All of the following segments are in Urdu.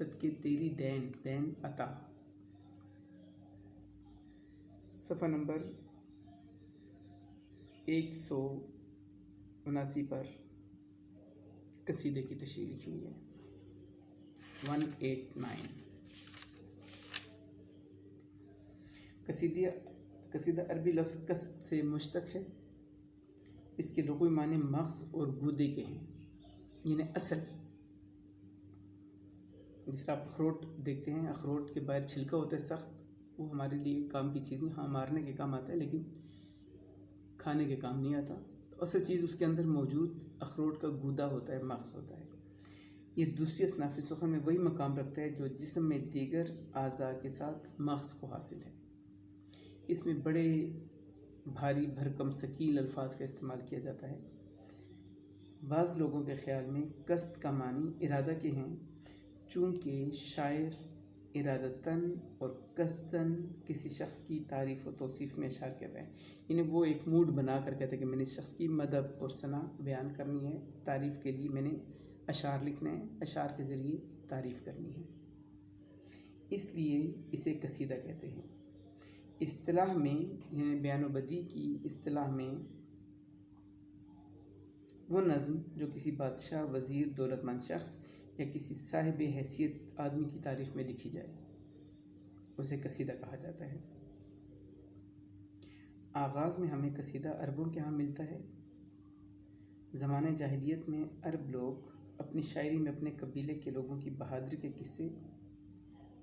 صدقے تیری دین دین عطا. صفحہ نمبر 179 پر قصیدے کی تشریح لکھی ہوئی ہے. 189. قصیدہ عربی لفظ قصد سے مشتق ہے. اس کے لغوی معنی مغز اور گودے کے ہیں، یعنی اصل. جس طرح آپ اخروٹ دیکھتے ہیں، اخروٹ کے باہر چھلکا ہوتا ہے سخت، وہ ہمارے لیے کام کی چیز نہیں. ہاں، مارنے کے کام آتا ہے لیکن کھانے کے کام نہیں آتا. تو اصل چیز اس کے اندر موجود اخروٹ کا گودا ہوتا ہے، مغز ہوتا ہے. یہ دوسری اصناف سخن میں وہی مقام رکھتا ہے جو جسم میں دیگر اعضاء کے ساتھ مغز کو حاصل ہے. اس میں بڑے بھاری بھرکم ثقیل الفاظ کا استعمال کیا جاتا ہے. بعض لوگوں کے خیال میں قصد کا معنی ارادہ کے ہیں، چونکہ شاعر ارادتاً اور قصداً کسی شخص کی تعریف و توصیف میں اشار کہتا ہے. یعنی وہ ایک موڈ بنا کر کہتا ہے کہ میں نے اس شخص کی مدح اور ثنا بیان کرنی ہے، تعریف کے لیے میں نے اشعار لکھنے ہیں، اشعار کے ذریعے تعریف کرنی ہے، اس لیے اسے قصیدہ کہتے ہیں. اصطلاح میں، یعنی بیان و بدیع کی اصطلاح میں، وہ نظم جو کسی بادشاہ، وزیر، دولت مند شخص یا کسی صاحب حیثیت آدمی کی تعریف میں لکھی جائے اسے قصیدہ کہا جاتا ہے. آغاز میں ہمیں قصیدہ عربوں کے ہاں ملتا ہے. زمانہ جاہلیت میں عرب لوگ اپنی شاعری میں اپنے قبیلے کے لوگوں کی بہادری کے قصے،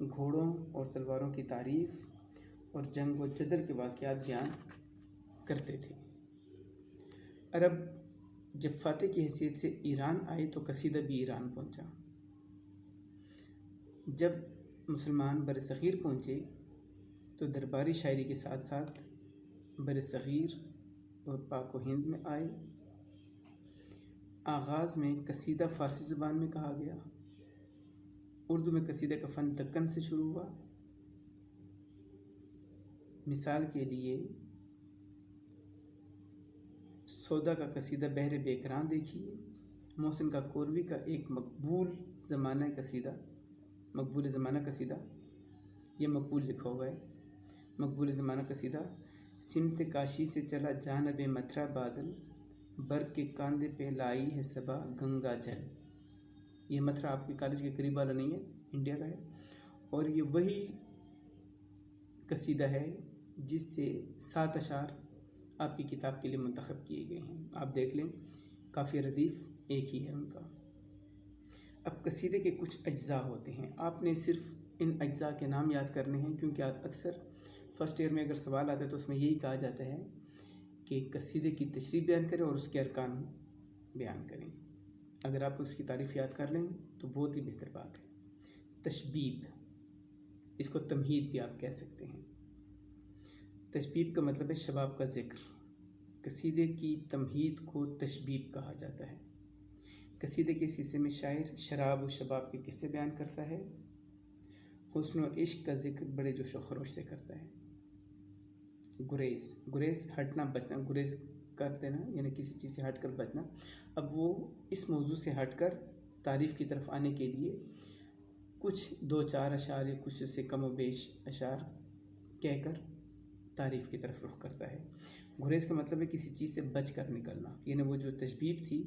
گھوڑوں اور تلواروں کی تعریف اور جنگ و جدل کے واقعات بیان کرتے تھے. عرب جب فاتح کی حیثیت سے ایران آئے تو قصیدہ بھی ایران پہنچا. جب مسلمان برصغیر پہنچے تو درباری شاعری کے ساتھ ساتھ برصغیر اور پاک و ہند میں آئے. آغاز میں قصیدہ فارسی زبان میں کہا گیا. اردو میں قصیدہ کا فن دکن سے شروع ہوا. مثال کے لیے سودا کا قصیدہ بحر بیکراں دیکھیے. محسن کاکوروی کا ایک مقبول زمانہ قصیدہ، یہ مقبول لکھا ہوا ہے. مقبول زمانہ قصیدہ: سمت کاشی سے چلا جانب متھرا بادل، برق کے کاندھے پہ لائی ہے صبا گنگا جل. یہ متھرا آپ کے کالج کے قریب والا نہیں ہے، انڈیا کا ہے. اور یہ وہی قصیدہ ہے جس سے 7 اشعار آپ کی کتاب کے لیے منتخب کیے گئے ہیں. آپ دیکھ لیں، قافیہ ردیف ایک ہی ہے ان کا. اب قصیدے کے کچھ اجزاء ہوتے ہیں. آپ نے صرف ان اجزاء کے نام یاد کرنے ہیں، کیونکہ اکثر فرسٹ ایئر میں اگر سوال آتا ہے تو اس میں یہی کہا جاتا ہے کہ قصیدے کی تشریح بیان کریں اور اس کے ارکان بیان کریں. اگر آپ اس کی تعریف یاد کر لیں تو بہت ہی بہتر بات ہے. تشبیب، اس کو تمہید بھی آپ کہہ سکتے ہیں. تشبیب کا مطلب ہے شباب کا ذکر. قصیدے کی تمہید کو تشبیب کہا جاتا ہے. قصیدے کے اس حصے میں شاعر شراب و شباب کے قصے بیان کرتا ہے. حسن و عشق کا ذکر بڑے جوش و خروش سے کرتا ہے. گریز ہٹنا بچنا، گریز کر دینا یعنی کسی چیز سے ہٹ کر بچنا. اب وہ اس موضوع سے ہٹ کر تعریف کی طرف آنے کے لیے کچھ 2-4 اشعار یا کچھ سے کم و بیش اشعار کہہ کر تعریف کی طرف رخ کرتا ہے. گریز کا مطلب ہے کسی چیز سے بچ کر نکلنا، یعنی وہ جو تشبیب تھی،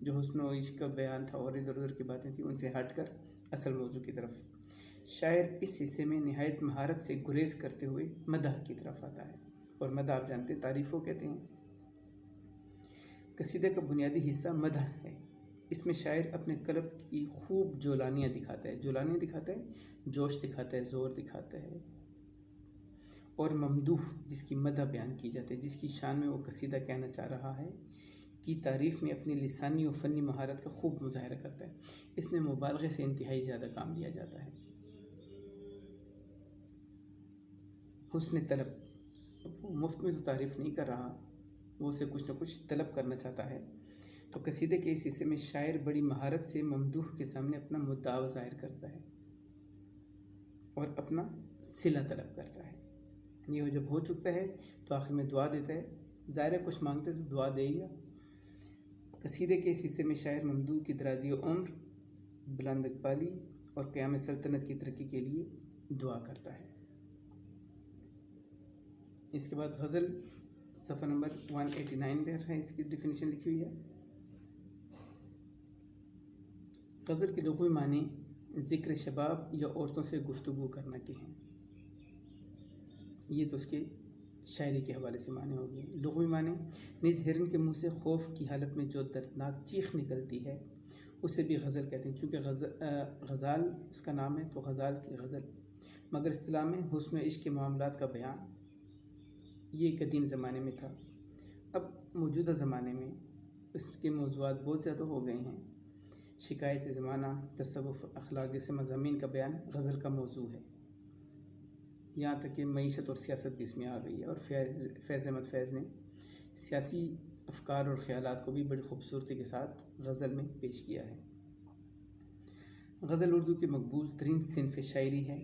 جو حسن و عشق کا بیان تھا اور ادھر ادھر کی باتیں تھیں، ان سے ہٹ کر اصل موضوع کی طرف. شاعر اس حصے میں نہایت مہارت سے گریز کرتے ہوئے مدح کی طرف آتا ہے، اور مدح آپ جانتے ہیں تعریف کو کہتے ہیں. قصیدے کا بنیادی حصہ مدح ہے. اس میں شاعر اپنے قلب کی خوب جولانیاں دکھاتا ہے. جوش دکھاتا ہے، زور دکھاتا ہے. اور ممدوح، جس کی مدح بیان کی جاتی ہے، جس کی شان میں وہ قصیدہ کہنا چاہ رہا ہے، کی تعریف میں اپنی لسانی و فنی مہارت کا خوب مظاہرہ کرتا ہے. اس میں مبالغے سے انتہائی زیادہ کام لیا جاتا ہے. حسن طلب، وہ مفت میں تو تعریف نہیں کر رہا، وہ اسے کچھ نہ کچھ طلب کرنا چاہتا ہے. تو قصیدے کے اس حصے میں شاعر بڑی مہارت سے ممدوح کے سامنے اپنا مدعا ظاہر کرتا ہے اور اپنا صلہ طلب کرتا ہے. یہ جب ہو چکتا ہے تو آخر میں دعا دیتا ہے. ظاہر ہے کچھ مانگتے تو دعا دے گا. قصیدے کے اس حصے میں شاعر ممدوح کی درازی و عمر، بلند اقبالی اور قیام سلطنت کی ترقی کے لیے دعا کرتا ہے۔ اس کے بعد غزل صفحہ نمبر 189 پر ہے، اس کی ڈیفینیشن لکھی ہوئی ہے۔ غزل کے لغوی معنی ذکر شباب یا عورتوں سے گفتگو کرنا کے ہیں۔ یہ تو اس کے شاعری کے حوالے سے معنی ہو گئے۔ لغوی معنی نیز ہرن کے منہ سے خوف کی حالت میں جو دردناک چیخ نکلتی ہے اسے بھی غزل کہتے ہیں، چونکہ غزال اس کا نام ہے تو غزال کی غزل، مگر اصطلاح میں حسن و عشق کے معاملات کا بیان یہ قدیم زمانے میں تھا۔ اب موجودہ زمانے میں اس کے موضوعات بہت زیادہ ہو گئے ہیں۔ شکایت زمانہ، تصوف، اخلاق جیسے مضامین کا بیان غزل کا موضوع ہے۔ یہاں تک کہ معیشت اور سیاست بھی اس میں آ گئی ہے، اور فیض احمد فیض نے سیاسی افکار اور خیالات کو بھی بڑی خوبصورتی کے ساتھ غزل میں پیش کیا ہے۔ غزل اردو کی مقبول ترین صنف شاعری ہے۔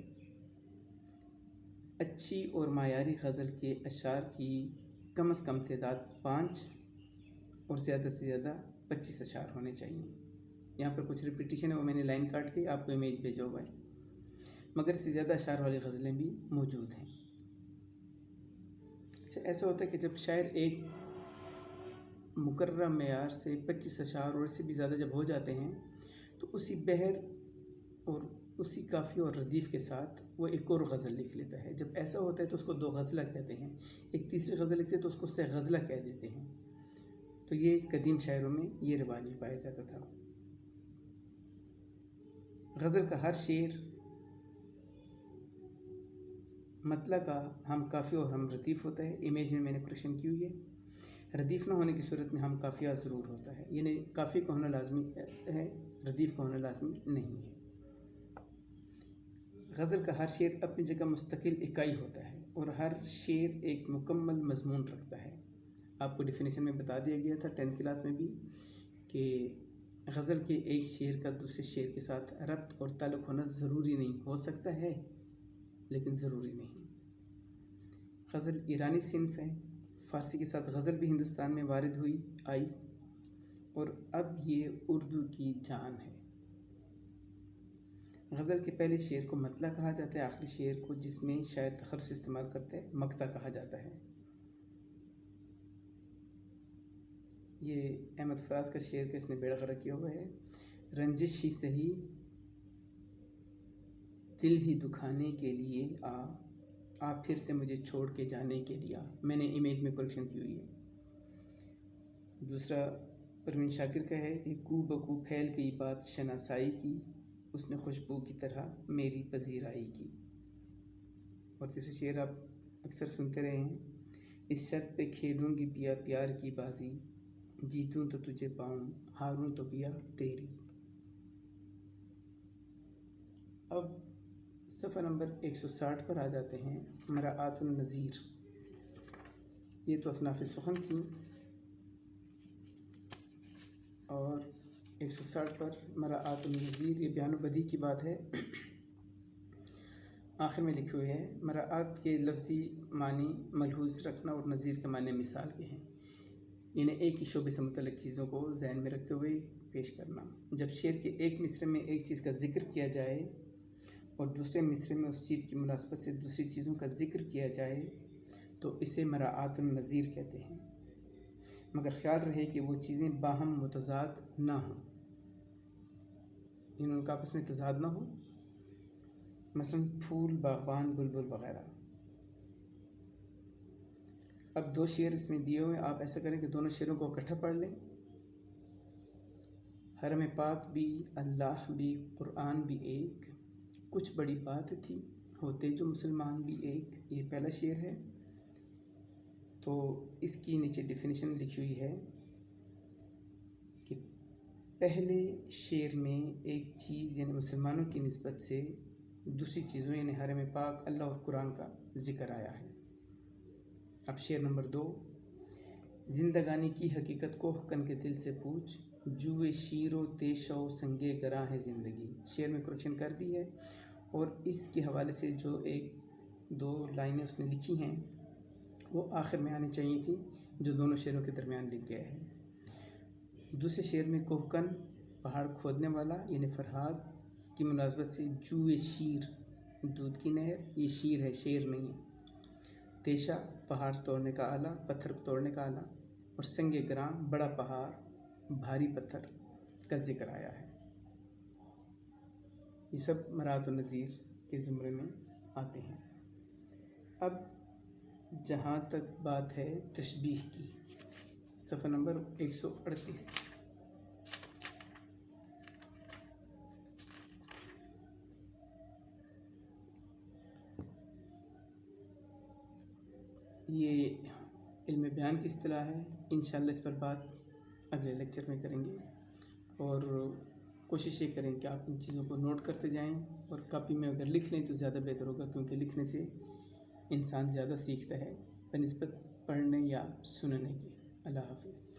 اچھی اور معیاری غزل کے اشعار کی کم از کم تعداد 5 اور زیادہ سے زیادہ 25 اشعار ہونے چاہیے۔ یہاں پر کچھ ریپیٹیشن ہے، وہ میں نے لائن کاٹ کے آپ کو امیج بھیجا ہوا ہے، مگر اس سے زیادہ اشعار والی غزلیں بھی موجود ہیں۔ اچھا، ایسا ہوتا ہے کہ جب شاعر ایک مقررہ معیار سے 25 اشعار اور اس سے بھی زیادہ جب ہو جاتے ہیں تو اسی بحر اور اسی قافیہ اور ردیف کے ساتھ وہ ایک اور غزل لکھ لیتا ہے۔ جب ایسا ہوتا ہے تو اس کو 2 غزلہ کہتے ہیں، ایک تیسری غزل لکھتے ہیں تو اس کو 3 غزلہ کہہ دیتے ہیں۔ تو یہ قدیم شاعروں میں یہ رواج بھی پایا جاتا تھا۔ غزل کا ہر شعر مطلع کا ہم قافیہ اور ہم ردیف ہوتا ہے۔ امیج میں نے کریکشن کی ہوئی ہے، ردیف نہ ہونے کی صورت میں ہم قافیہ ضرور ہوتا ہے، یعنی قافیہ کا ہونا لازمی ہے، ردیف کا ہونا لازمی نہیں ہے۔ غزل کا ہر شعر اپنی جگہ مستقل اکائی ہوتا ہے اور ہر شعر ایک مکمل مضمون رکھتا ہے۔ آپ کو ڈیفینیشن میں بتا دیا گیا تھا 10th کلاس میں بھی کہ غزل کے ایک شعر کا دوسرے شعر کے ساتھ ربط اور تعلق ہونا ضروری نہیں، ہو سکتا ہے لیکن ضروری نہیں۔ غزل ایرانی صنف ہے۔ فارسی کے ساتھ غزل بھی ہندوستان میں وارد آئی اور اب یہ اردو کی جان ہے۔ غزل کے پہلے شعر کو مطلع کہا جاتا ہے، آخری شعر کو جس میں شاعر تخرص استعمال کرتے ہیں مقطع کہا جاتا ہے۔ یہ احمد فراز کا شعر کا اس نے بیڑا غرق کیا ہوا ہے۔ رنجش ہی سہی دل ہی دکھانے کے لیے آ پھر سے مجھے چھوڑ کے جانے کے لیے آ۔ میں نے امیج میں کریکشن کی ہوئی ہے۔ دوسرا پروین شاکر کا ہے کہ کو بکو پھیل گئی بات شناسائی کی، اس نے خوشبو کی طرح میری پذیرائی کی۔ اور تیسرا شعر آپ اکثر سنتے رہے ہیں، اس شرط پہ کھیلوں گی پیا پیار کی بازی، جیتوں تو تجھے پاؤں ہاروں تو پیا تیری۔ اب صفحہ نمبر 160 پر آ جاتے ہیں، مراعات النظیر۔ یہ تو اصناف سخن تھیں، اور 160 پر مراعات النظیر یہ بیان و بدیع کی بات ہے۔ آخر میں لکھی ہوئی ہے، مراعات کے لفظی معنی ملحوظ رکھنا اور نظیر کے معنی مثال کے ہیں، یعنی ایک ہی شعبے سے متعلق چیزوں کو ذہن میں رکھتے ہوئے پیش کرنا۔ جب شعر کے ایک مصرعے میں ایک چیز کا ذکر کیا جائے اور دوسرے مصرعے میں اس چیز کی مناسبت سے دوسری چیزوں کا ذکر کیا جائے تو اسے مراعات النظیر کہتے ہیں، مگر خیال رہے کہ وہ چیزیں باہم متضاد نہ ہوں، ان کا آپس میں تضاد نہ ہو، مثلا پھول، باغبان، بلبل وغیرہ۔ اب 2 شعر اس میں دیے ہوئے، آپ ایسا کریں کہ دونوں شعروں کو اکٹھا پڑھ لیں۔ حرم پاک بھی، اللہ بھی، قرآن بھی ایک، کچھ بڑی بات تھی، ہوتے جو مسلمان بھی ایک۔ یہ پہلا شعر ہے، تو اس کی نیچے ڈیفینیشن لکھی ہوئی ہے کہ پہلے شعر میں ایک چیز یعنی مسلمانوں کی نسبت سے دوسری چیزوں یعنی حرم پاک، اللہ اور قرآن کا ذکر آیا ہے۔ اب شعر نمبر 2، زندگانی کی حقیقت کو کن کے دل سے پوچھ، جوئے شیر و تیشو سنگے گراں ہے زندگی۔ شعر میں کریکشن کر دی ہے، اور اس کے حوالے سے جو 1-2 لائنیں اس نے لکھی ہیں وہ آخر میں آنی چاہیے تھی، جو دونوں شعروں کے درمیان لکھ گیا ہے۔ دوسرے شعر میں کوہکن پہاڑ کھودنے والا یعنی فرہاد کی مناسبت سے جوئے شیر دودھ کی نہر، یہ شیر ہے، شیر نہیں ہے۔ تیشا پہاڑ توڑنے کا آلہ، پتھر توڑنے کا آلہ، اور سنگ گرام بڑا پہاڑ بھاری پتھر کا ذکر آیا ہے۔ یہ سب مرات و نظیر کے زمرے میں آتے ہیں۔ اب جہاں تک بات ہے تشبیہ کی، صفحہ نمبر 138، یہ علم بیان کی اصطلاح ہے۔ انشاءاللہ اس پر بات اگلے لیکچر میں کریں گے، اور کوشش یہ کریں کہ آپ ان چیزوں کو نوٹ کرتے جائیں، اور کاپی میں اگر لکھ لیں تو زیادہ بہتر ہوگا، کیونکہ لکھنے سے انسان زیادہ سیکھتا ہے بنسبت پڑھنے یا سننے کے۔ اللہ حافظ۔